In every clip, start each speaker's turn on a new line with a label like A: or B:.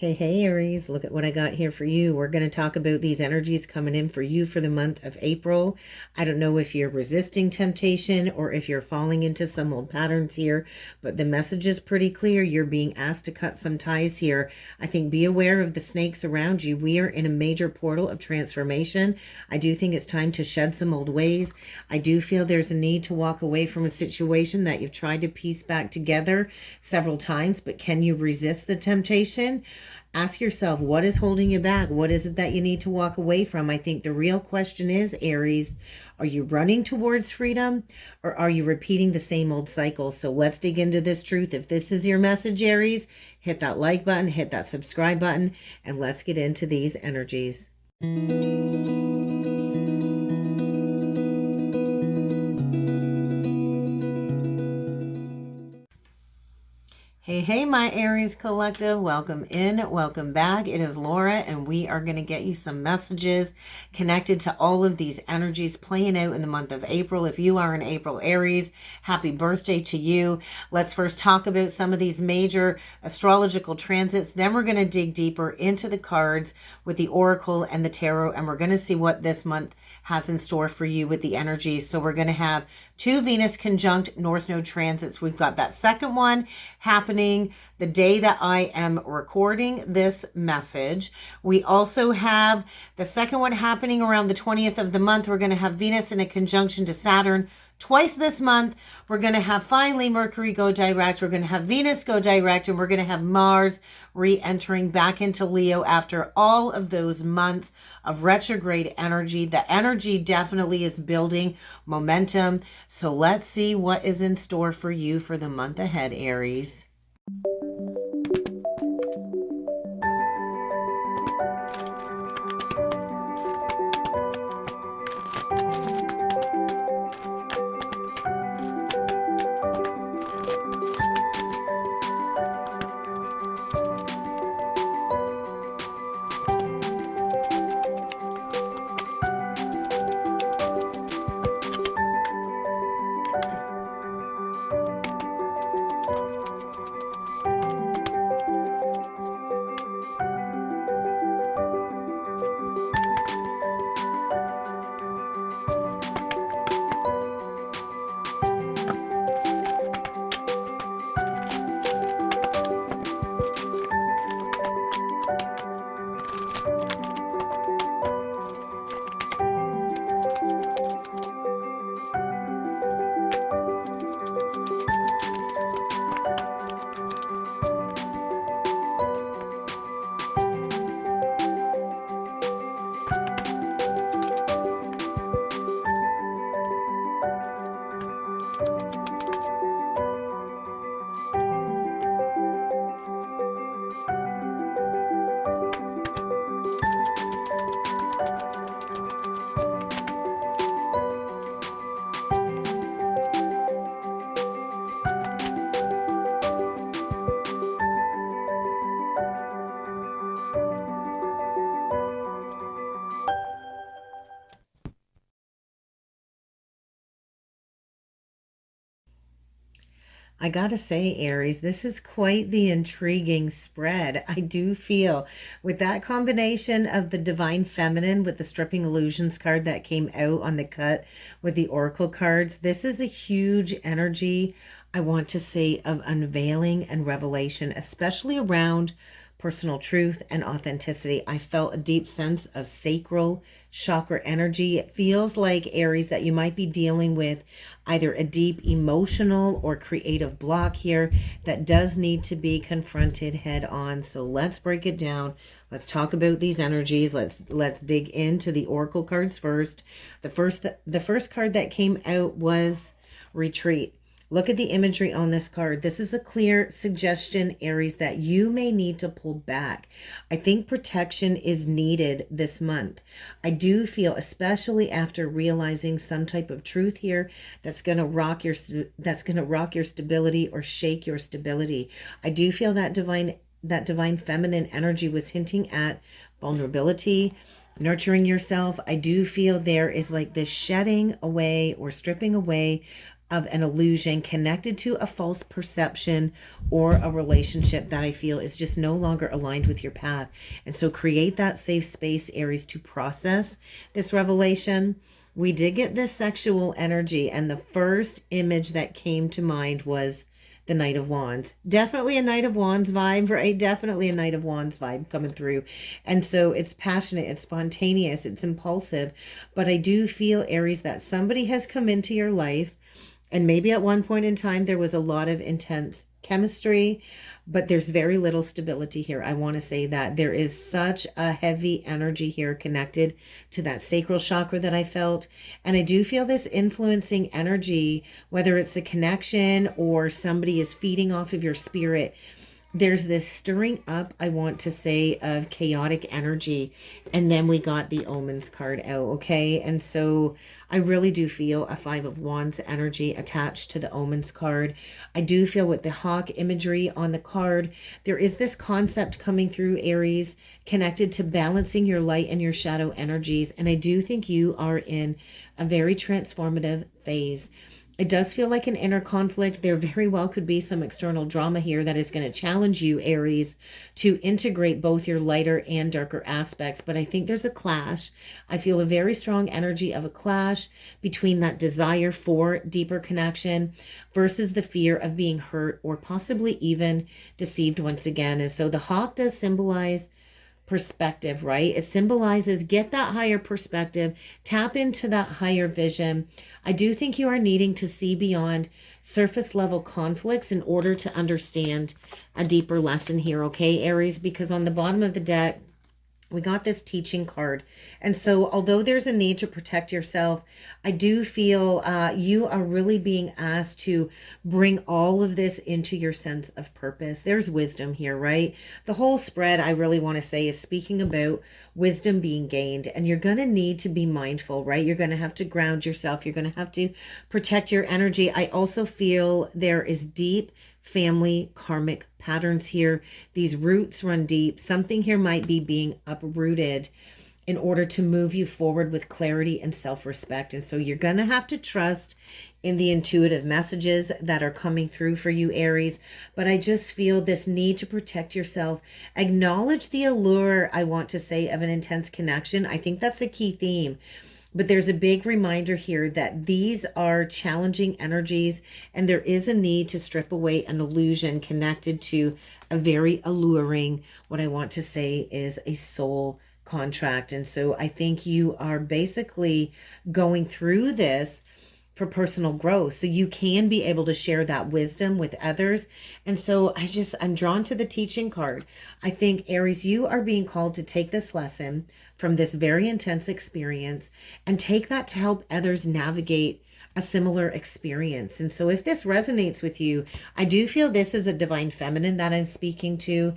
A: Hey, Aries, look at what I got here for you. We're going to talk about these energies coming in for you for the month of April. I don't know if you're resisting temptation or if you're falling into some old patterns here, but the message is pretty clear. You're being asked to cut some ties here. I think be aware of the snakes around you. We are in a major portal of transformation. I do think it's time to shed some old ways. I do feel there's a need to walk away from a situation that you've tried to piece back together several times, but can you resist the temptation? Ask yourself, what is holding you back? What is it that you need to walk away from? I think the real question is, Aries, are you running towards freedom or are you repeating the same old cycle? So let's dig into this truth. If this is your message, Aries, hit that like button, hit that subscribe button, and let's get into these energies. Hey, my Aries collective. Welcome in, welcome back. It is Laura, and we are going to get you some messages connected to all of these energies playing out in the month of April. If you are an April Aries, happy birthday to you. Let's first talk about some of these major astrological transits. Then we're going to dig deeper into the cards with the Oracle and the Tarot, and we're going to see what this month has in store for you with the energy. So we're going to have 2 Venus conjunct North Node transits. We've got that second one happening the day that I am recording this message. We also have the second one happening around the 20th of the month. We're going to have Venus in a conjunction to Saturn twice this month. We're going to have finally Mercury go direct. We're going to have Venus go direct, and we're going to have Mars re-entering back into Leo after all of those months of retrograde energy. The energy definitely is building momentum. So let's see what is in store for you for the month ahead, Aries. I gotta say, Aries, this is quite the intriguing spread. I do feel with that combination of the divine feminine with the stripping illusions card that came out on the cut with the oracle cards, this is a huge energy, I want to say, of unveiling and revelation, especially around personal truth and authenticity. I felt a deep sense of sacral chakra energy. It feels like, Aries, that you might be dealing with either a deep emotional or creative block here that does need to be confronted head on. So let's break it down. Let's talk about these energies. Let's dig into the oracle cards first. The first card that came out was retreat. Look at the imagery on this card. This is a clear suggestion, Aries, that you may need to pull back. I think protection is needed this month. I do feel, especially after realizing some type of truth here that's going to rock your stability or shake your stability. I do feel that divine feminine energy was hinting at vulnerability, nurturing yourself. I do feel there is like this shedding away or stripping away of an illusion connected to a false perception or a relationship that I feel is just no longer aligned with your path. And so create that safe space, Aries, to process this revelation. We did get this sexual energy, and the first image that came to mind was the Knight of Wands. Definitely a Knight of Wands vibe, right? Definitely a Knight of Wands vibe coming through. And so it's passionate, it's spontaneous, it's impulsive. But I do feel, Aries, that somebody has come into your life, and maybe at one point in time there was a lot of intense chemistry, but there's very little stability here. I want to say that there is such a heavy energy here connected to that sacral chakra that I felt. And I do feel this influencing energy, whether it's a connection or somebody is feeding off of your spirit. There's this stirring up, I want to say, of chaotic energy. And then we got the omens card out, okay? And so I really do feel a Five of Wands energy attached to the omens card. I do feel with the hawk imagery on the card, there is this concept coming through, Aries, connected to balancing your light and your shadow energies. And I do think you are in a very transformative phase. It does feel like an inner conflict. There very well could be some external drama here that is going to challenge you, Aries, to integrate both your lighter and darker aspects. But I think there's a clash. I feel a very strong energy of a clash between that desire for deeper connection versus the fear of being hurt or possibly even deceived once again. And so the hawk does symbolize perspective, right? It symbolizes get that higher perspective, tap into that higher vision. I do think you are needing to see beyond surface level conflicts in order to understand a deeper lesson here, okay, Aries? Because on the bottom of the deck, we got this teaching card. And so although there's a need to protect yourself, I do feel you are really being asked to bring all of this into your sense of purpose. There's wisdom here, right? The whole spread, I really want to say, is speaking about wisdom being gained. And you're going to need to be mindful, right? You're going to have to ground yourself. You're going to have to protect your energy. I also feel there is deep family karmic patterns here. These roots run deep. Something here might be being uprooted in order to move you forward with clarity and self-respect. And so you're going to have to trust in the intuitive messages that are coming through for you, Aries. But I just feel this need to protect yourself. Acknowledge the allure, I want to say, of an intense connection. I think that's a key theme. But there's a big reminder here that these are challenging energies, and there is a need to strip away an illusion connected to a very alluring, what I want to say is a soul contract. And so I think you are basically going through this for personal growth so you can be able to share that wisdom with others. And so I'm drawn to the teaching card. I think, Aries, you are being called to take this lesson from this very intense experience and take that to help others navigate a similar experience. And so if this resonates with you, I do feel this is a divine feminine that I'm speaking to.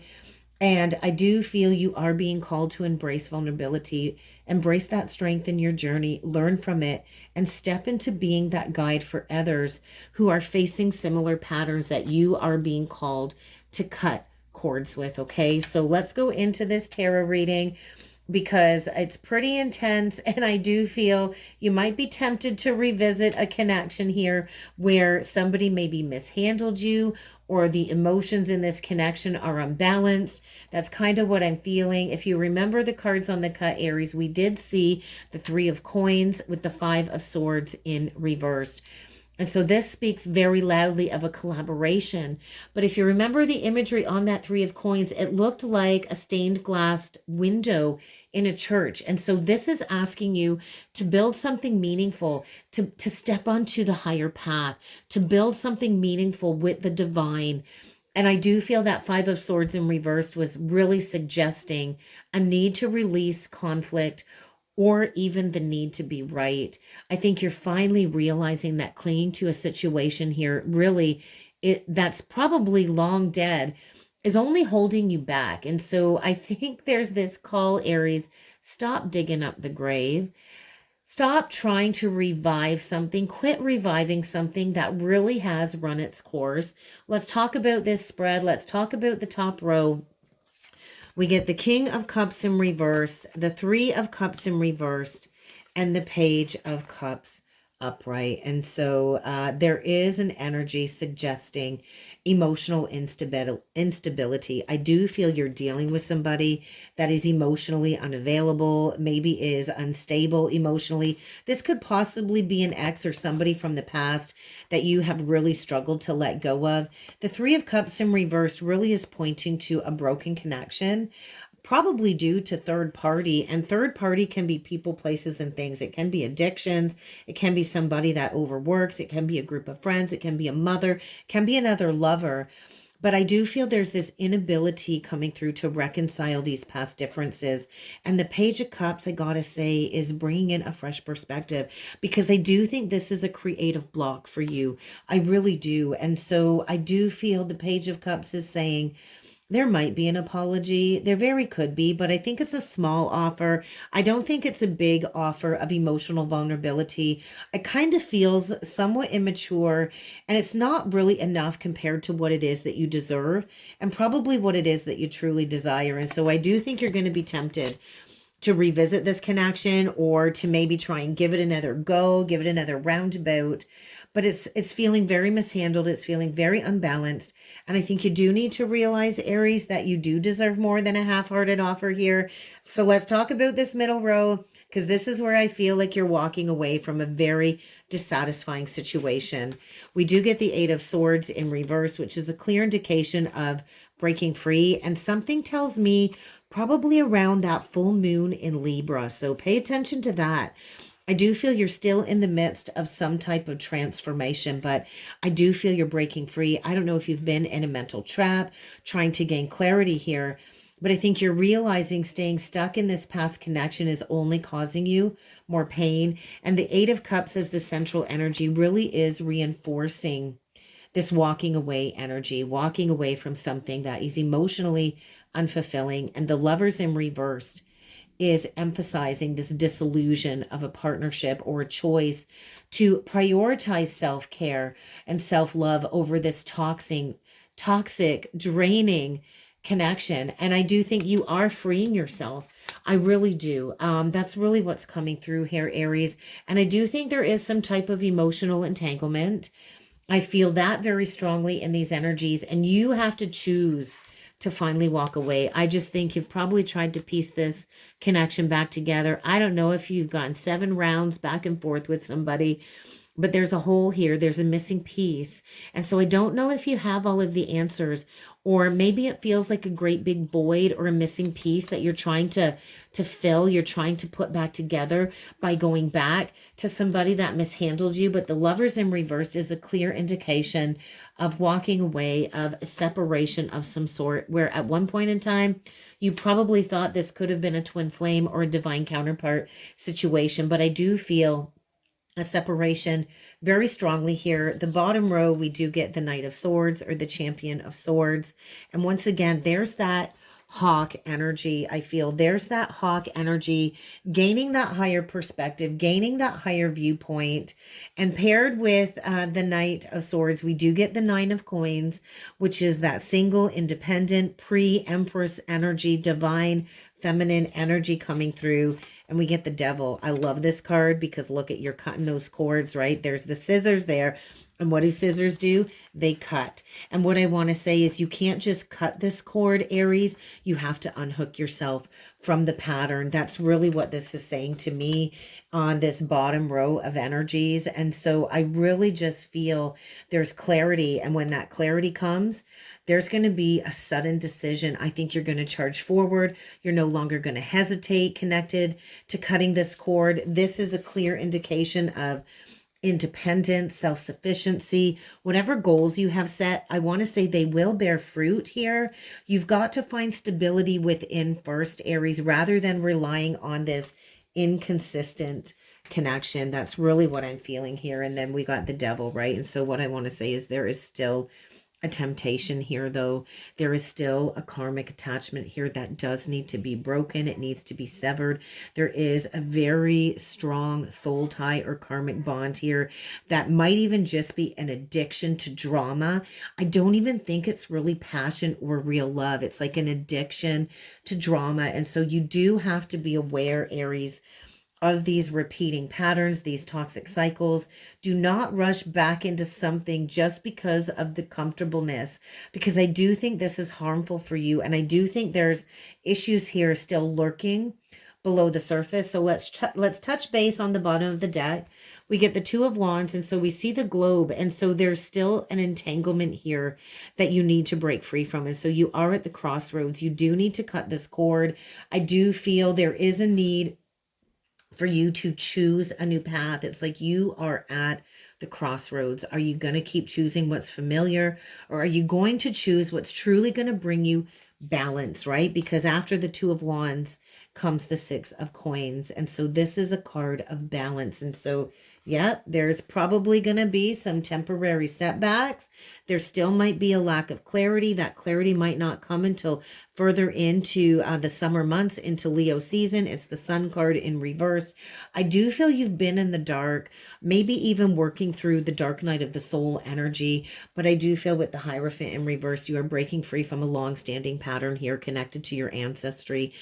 A: And I do feel you are being called to embrace vulnerability, embrace that strength in your journey, learn from it, and step into being that guide for others who are facing similar patterns that you are being called to cut cords with, okay? So let's go into this tarot reading, because it's pretty intense, and I do feel you might be tempted to revisit a connection here where somebody maybe mishandled you or the emotions in this connection are unbalanced. That's kind of what I'm feeling. If you remember the cards on the cut, Aries, we did see the Three of Coins with the Five of Swords in reversed. And so this speaks very loudly of a collaboration. But if you remember the imagery on that Three of Coins, it looked like a stained glass window in a church. And so this is asking you to build something meaningful, to step onto the higher path, to build something meaningful with the divine. And I do feel that Five of Swords in reversed was really suggesting a need to release conflict or even the need to be right. I think you're finally realizing that clinging to a situation here, really, that's probably long dead, is only holding you back. And so I think there's this call, Aries, stop digging up the grave. Stop trying to revive something. Quit reviving something that really has run its course. Let's talk about this spread. Let's talk about the top row. We get the King of Cups in reversed, the Three of Cups in reversed, and the Page of Cups upright. And so there is an energy suggesting emotional instability. I do feel you're dealing with somebody that is emotionally unavailable, maybe is unstable emotionally. This could possibly be an ex or somebody from the past that you have really struggled to let go of. The Three of Cups in reverse really is pointing to a broken connection, probably due to third party. And third party can be people, places, and things. It can be addictions. It can be somebody that overworks. It can be a group of friends. It can be a mother. It can be another lover. But I do feel there's this inability coming through to reconcile these past differences. And the Page of Cups, I gotta say, is bringing in a fresh perspective, because I do think this is a creative block for you. I really do. And so I do feel the Page of Cups is saying, there might be an apology. There very could be, but I think it's a small offer. I don't think it's a big offer of emotional vulnerability. It kind of feels somewhat immature, and it's not really enough compared to what it is that you deserve and probably what it is that you truly desire. And so I do think you're going to be tempted to revisit this connection, or to maybe try and give it another go, give it another roundabout. But it's feeling very mishandled. It's feeling very unbalanced. And I think you do need to realize, Aries, that you do deserve more than a half-hearted offer here. So let's talk about this middle row, because this is where I feel like you're walking away from a very dissatisfying situation. We do get the Eight of Swords in reverse, which is a clear indication of breaking free. And something tells me probably around that full moon in Libra. So pay attention to that. I do feel you're still in the midst of some type of transformation, but I do feel you're breaking free. I don't know if you've been in a mental trap trying to gain clarity here, but I think you're realizing staying stuck in this past connection is only causing you more pain. And the Eight of Cups as the central energy really is reinforcing this walking away energy, walking away from something that is emotionally unfulfilling. And the Lovers in reversed is emphasizing this disillusion of a partnership or a choice to prioritize self-care and self-love over this toxic, draining connection. And I do think you are freeing yourself. I really do. That's really what's coming through here, Aries. And I do think there is some type of emotional entanglement. I feel that very strongly in these energies, and you have to choose to finally walk away. I just think you've probably tried to piece this connection back together. I don't know if you've gone 7 rounds back and forth with somebody, but there's a hole here. There's a missing piece. And so I don't know if you have all of the answers, or maybe it feels like a great big void or a missing piece that you're trying to fill, you're trying to put back together by going back to somebody that mishandled you. But the Lovers in reverse is a clear indication of walking away, of a separation of some sort, where at one point in time you probably thought this could have been a twin flame or a divine counterpart situation. But I do feel a separation very strongly here. The bottom row, we do get the Knight of Swords, or the Champion of Swords. And once again, there's that hawk energy. I feel there's that hawk energy, gaining that higher perspective, gaining that higher viewpoint. And paired with the Knight of Swords, we do get the Nine of Coins, which is that single, independent, pre-Empress energy, divine feminine energy coming through. And we get the Devil. I love this card because look at, you're cutting those cords, right? There's the scissors there. And what do scissors do? They cut. And what I want to say is, you can't just cut this cord, Aries. You have to unhook yourself from the pattern. That's really what this is saying to me on this bottom row of energies. And so I really just feel there's clarity. And when that clarity comes, there's going to be a sudden decision. I think you're going to charge forward. You're no longer going to hesitate connected to cutting this cord. This is a clear indication of independence, self-sufficiency, whatever goals you have set. I want to say they will bear fruit here. You've got to find stability within first, Aries, rather than relying on this inconsistent connection. That's really what I'm feeling here. And then we got the Devil, right? And so what I want to say is there is still a temptation here, though. There is still a karmic attachment here that does need to be broken. It needs to be severed. There is a very strong soul tie or karmic bond here that might even just be an addiction to drama. I don't even think it's really passion or real love. It's like an addiction to drama. And so you do have to be aware, Aries, of these repeating patterns, these toxic cycles. Do not rush back into something just because of the comfortableness, because I do think this is harmful for you. And I do think there's issues here still lurking below the surface. So let's touch base on the bottom of the deck. We get the Two of Wands, and so we see the globe, and so there's still an entanglement here that you need to break free from. And so you are at the crossroads. You do need to cut this cord. I do feel there is a need for you to choose a new path. It's like you are at the crossroads. Are you going to keep choosing what's familiar, or are you going to choose what's truly going to bring you balance, right? Because after the Two of Wands comes the Six of Coins. And so this is a card of balance. And so, yeah, there's probably going to be some temporary setbacks. There still might be a lack of clarity. That clarity might not come until further into the summer months, into Leo season. It's the Sun card in reverse. I do feel you've been in the dark, maybe even working through the dark night of the soul energy. But I do feel with the Hierophant in reverse, you are breaking free from a long-standing pattern here connected to your ancestry.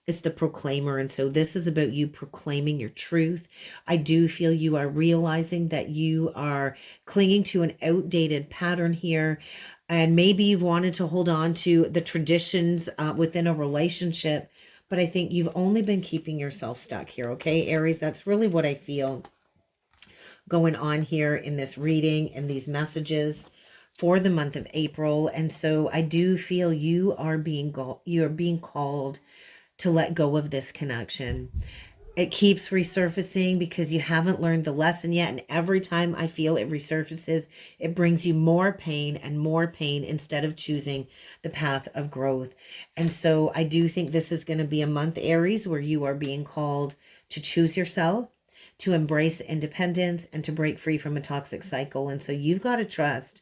A: It's the Proclaimer. And so this is about you proclaiming your truth. I do feel you are realizing that you are clinging to an outdated pattern here. And maybe you've wanted to hold on to the traditions within a relationship, but I think you've only been keeping yourself stuck here. Okay, Aries, that's really what I feel going on here in this reading and these messages for the month of April. And so I do feel you are being called to let go of this connection. It keeps resurfacing because you haven't learned the lesson yet. And every time I feel it resurfaces, it brings you more pain and more pain instead of choosing the path of growth. And so I do think this is going to be a month, Aries, where you are being called to choose yourself, to embrace independence, and to break free from a toxic cycle. And so you've got to trust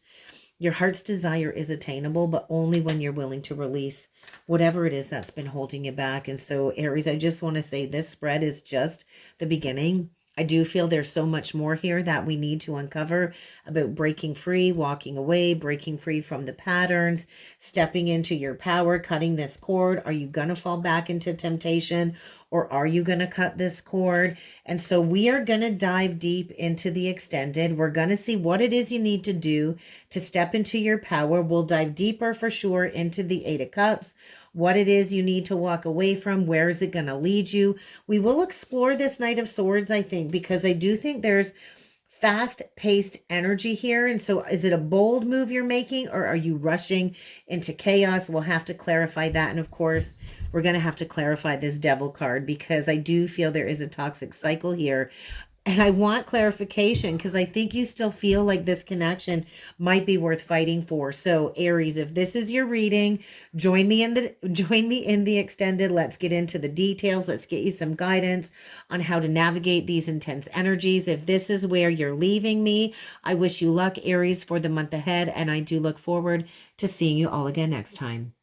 A: your heart's desire is attainable, but only when you're willing to release whatever it is that's been holding you back. And so, Aries, I just want to say this spread is just the beginning. I do feel there's so much more here that we need to uncover about breaking free, walking away, breaking free from the patterns, stepping into your power, cutting this cord. Are you going to fall back into temptation, or are you going to cut this cord? And so we are going to dive deep into the extended. We're going to see what it is you need to do to step into your power. We'll dive deeper for sure into the Eight of Cups, what it is you need to walk away from, where is it going to lead you. We will explore this Knight of Swords, I think, because I do think there's fast-paced energy here. And so is it a bold move you're making, or are you rushing into chaos? We'll have to clarify that. And of course, we're going to have to clarify this Devil card, because I do feel there is a toxic cycle here. And I want clarification because I think you still feel like this connection might be worth fighting for. So Aries, if this is your reading, join me in the extended. Let's get into the details. Let's get you some guidance on how to navigate these intense energies. If this is where you're leaving me, I wish you luck, Aries, for the month ahead. And I do look forward to seeing you all again next time.